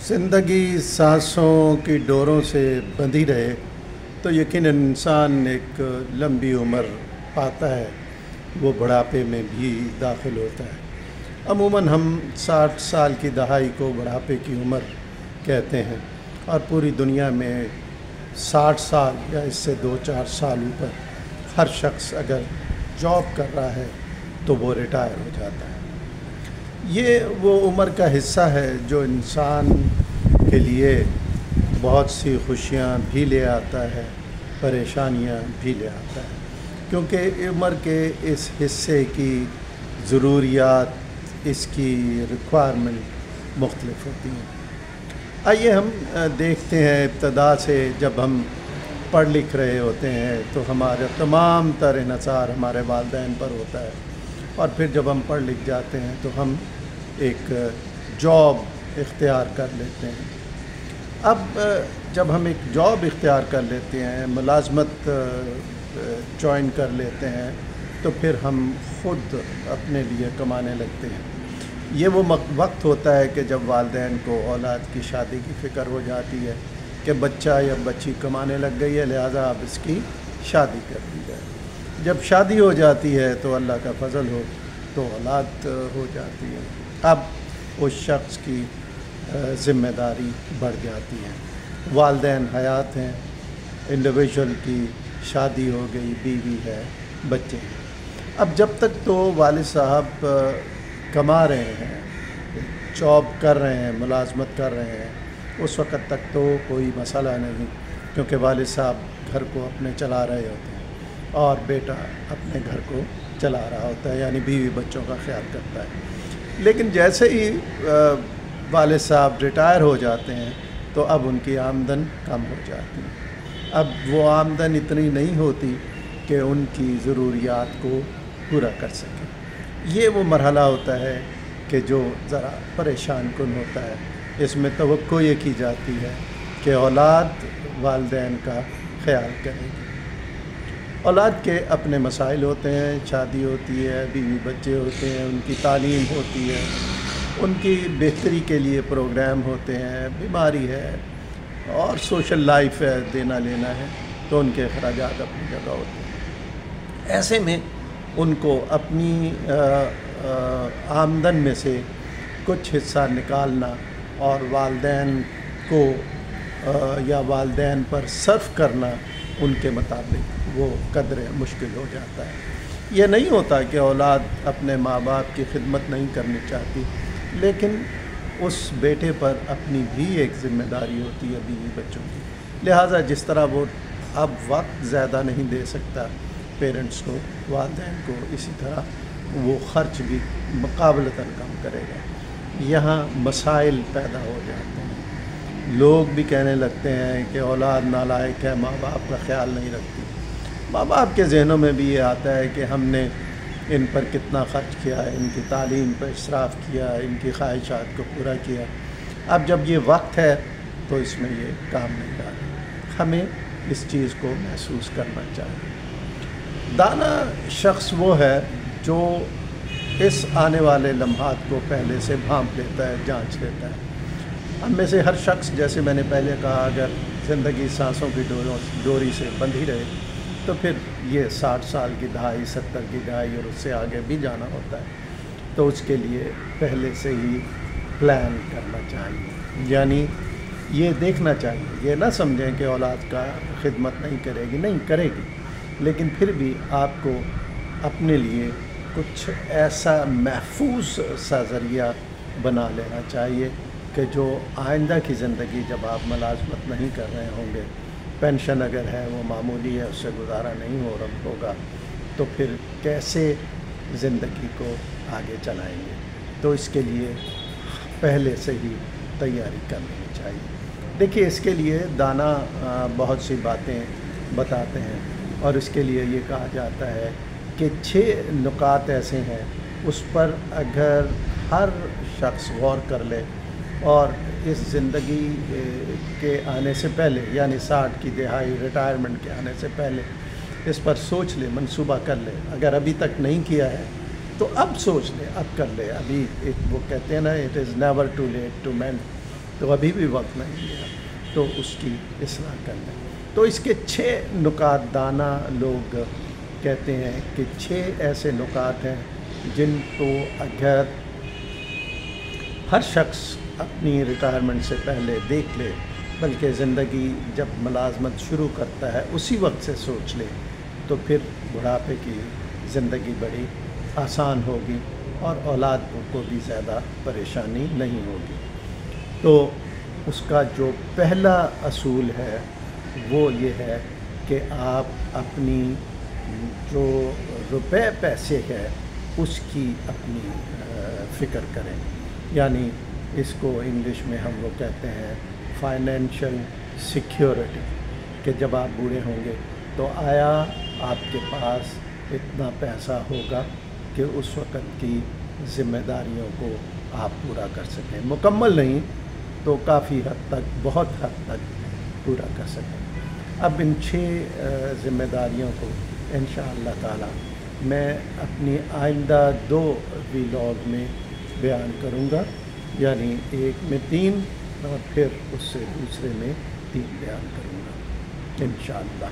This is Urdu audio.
زندگی سانسوں کی ڈوروں سے بندھی رہے تو یقیناً انسان ایک لمبی عمر پاتا ہے، وہ بڑھاپے میں بھی داخل ہوتا ہے۔ عموماً ہم 60 سال کی دہائی کو بڑھاپے کی عمر کہتے ہیں، اور پوری دنیا میں 60 سال یا اس سے 2-4 سال اوپر ہر شخص اگر جاب کر رہا ہے تو وہ ریٹائر ہو جاتا ہے۔ یہ وہ عمر کا حصہ ہے جو انسان کے لیے بہت سی خوشیاں بھی لے آتا ہے، پریشانیاں بھی لے آتا ہے، کیونکہ عمر کے اس حصے کی ضروریات، اس کی ریکوائرمنٹ مختلف ہوتی ہیں۔ آئیے ہم دیکھتے ہیں ابتدا سے جب ہم پڑھ لکھ رہے ہوتے ہیں تو ہمارا تمام تر انحصار ہمارے والدین پر ہوتا ہے، اور پھر جب ہم پڑھ لکھ جاتے ہیں تو ہم ایک جاب اختیار کر لیتے ہیں۔ اب جب ہم ایک جاب اختیار کر لیتے ہیں، ملازمت جوائن کر لیتے ہیں، تو پھر ہم خود اپنے لیے کمانے لگتے ہیں۔ یہ وہ وقت ہوتا ہے کہ جب والدین کو اولاد کی شادی کی فکر ہو جاتی ہے کہ بچہ یا بچی کمانے لگ گئی ہے، لہٰذا اب اس کی شادی کر دی جائے۔ جب شادی ہو جاتی ہے تو اللہ کا فضل ہو تو اولاد ہو جاتی ہے۔ اب اس شخص کی ذمہ داری بڑھ جاتی ہے۔ والدین حیات ہیں، انڈیویژول کی شادی ہو گئی، بیوی ہے، بچے ہیں۔ اب جب تک تو والد صاحب کما رہے ہیں، جاب کر رہے ہیں، ملازمت کر رہے ہیں، اس وقت تک تو کوئی مسئلہ نہیں، کیونکہ والد صاحب گھر کو اپنے چلا رہے ہوتے ہیں اور بیٹا اپنے گھر کو چلا رہا ہوتا ہے، یعنی بیوی بچوں کا خیال کرتا ہے۔ لیکن جیسے ہی والد صاحب ریٹائر ہو جاتے ہیں تو اب ان کی آمدن کم ہو جاتی ہے۔ اب وہ آمدن اتنی نہیں ہوتی کہ ان کی ضروریات کو پورا کر سکے۔ یہ وہ مرحلہ ہوتا ہے کہ جو ذرا پریشان کن ہوتا ہے۔ اس میں توقع یہ کی جاتی ہے کہ اولاد والدین کا خیال کرے گی۔ اولاد کے اپنے مسائل ہوتے ہیں، شادی ہوتی ہے، بیوی بچے ہوتے ہیں، ان کی تعلیم ہوتی ہے، ان کی بہتری کے لیے پروگرام ہوتے ہیں، بیماری ہے اور سوشل لائف ہے، دینا لینا ہے، تو ان کے اخراجات اپنی جگہ ہوتے ہیں۔ ایسے میں ان کو اپنی آمدن میں سے کچھ حصہ نکالنا اور والدین کو یا والدین پر صرف کرنا ان کے مطابق وہ قدر مشکل ہو جاتا ہے۔ یہ نہیں ہوتا کہ اولاد اپنے ماں باپ کی خدمت نہیں کرنی چاہتی، لیکن اس بیٹے پر اپنی بھی ایک ذمہ داری ہوتی ہے بیوی بچوں کی، لہٰذا جس طرح وہ اب وقت زیادہ نہیں دے سکتا پیرنٹس کو، والدین کو، اسی طرح وہ خرچ بھی مقابلتاً کم کرے گا۔ یہاں مسائل پیدا ہو جاتے ہیں۔ لوگ بھی کہنے لگتے ہیں کہ اولاد نالائق ہے، ماں باپ کا خیال نہیں رکھتی۔ ماں باپ کے ذہنوں میں بھی یہ آتا ہے کہ ہم نے ان پر کتنا خرچ کیا ہے، ان کی تعلیم پر اسراف کیا ہے، ان کی خواہشات کو پورا کیا۔ اب جب یہ وقت ہے تو اس میں یہ کام نہیں آ رہا۔ ہمیں اس چیز کو محسوس کرنا چاہیے۔ دانا شخص وہ ہے جو اس آنے والے لمحات کو پہلے سے بھانپ لیتا ہے، جانچ لیتا ہے۔ ہم میں سے ہر شخص، جیسے میں نے پہلے کہا، اگر زندگی سانسوں کی ڈوری سے بندھی رہے تو پھر یہ 60 سال کی دہائی، 70 کی دہائی اور اس سے آگے بھی جانا ہوتا ہے، تو اس کے لیے پہلے سے ہی پلان کرنا چاہیے۔ یعنی یہ دیکھنا چاہیے، یہ نہ سمجھیں کہ اولاد کا خدمت نہیں کرے گی، نہیں کرے گی، لیکن پھر بھی آپ کو اپنے لیے کچھ ایسا محفوظ سا ذریعہ بنا لینا چاہیے کہ جو آئندہ کی زندگی جب آپ ملازمت نہیں کر رہے ہوں گے، پینشن اگر ہے وہ معمولی ہے، اس سے گزارا نہیں ہوگا، تو پھر کیسے زندگی کو آگے چلائیں گے؟ تو اس کے لیے پہلے سے ہی تیاری کر لینی چاہیے۔ دیکھیے، اس کے لیے دانا بہت سی باتیں بتاتے ہیں، اور اس کے لیے یہ کہا جاتا ہے کہ 6 نکات ایسے ہیں، اس پر اگر ہر شخص غور کر لے اور اس زندگی کے آنے سے پہلے، یعنی 60 کی دہائی، ریٹائرمنٹ کے آنے سے پہلے اس پر سوچ لے، منصوبہ کر لے۔ اگر ابھی تک نہیں کیا ہے تو اب سوچ لے، اب کر لے۔ ابھی وہ کہتے ہیں نا، it is never too late to mend, تو ابھی بھی وقت نہیں گیا، تو اس کی اصلاح کر لیں۔ تو اس کے 6 نکات دانا لوگ کہتے ہیں کہ 6 ایسے نکات ہیں جن کو اگر ہر شخص اپنی ریٹائرمنٹ سے پہلے دیکھ لے، بلکہ زندگی جب ملازمت شروع کرتا ہے اسی وقت سے سوچ لے، تو پھر بڑھاپے کی زندگی بڑی آسان ہوگی اور اولاد کو بھی زیادہ پریشانی نہیں ہوگی۔ تو اس کا جو پہلا اصول ہے وہ یہ ہے کہ آپ اپنی جو روپے پیسے ہے اس کی اپنی فکر کریں، یعنی اس کو انگلش میں ہم لوگ کہتے ہیں فائنینشیل سیکیورٹی، کہ جب آپ بوڑھے ہوں گے تو آیا آپ کے پاس اتنا پیسہ ہوگا کہ اس وقت کی ذمہ داریوں کو آپ پورا کر سکیں، مکمل نہیں تو کافی حد تک، بہت حد تک پورا کر سکیں۔ اب ان 6 ذمہ داریوں کو انشاءاللہ تعالی میں اپنی آئندہ 2 ویلاگ میں بیان کروں گا، یعنی ایک میں 3 اور پھر اس سے دوسرے میں 3 بیان کروں گا انشاءاللہ۔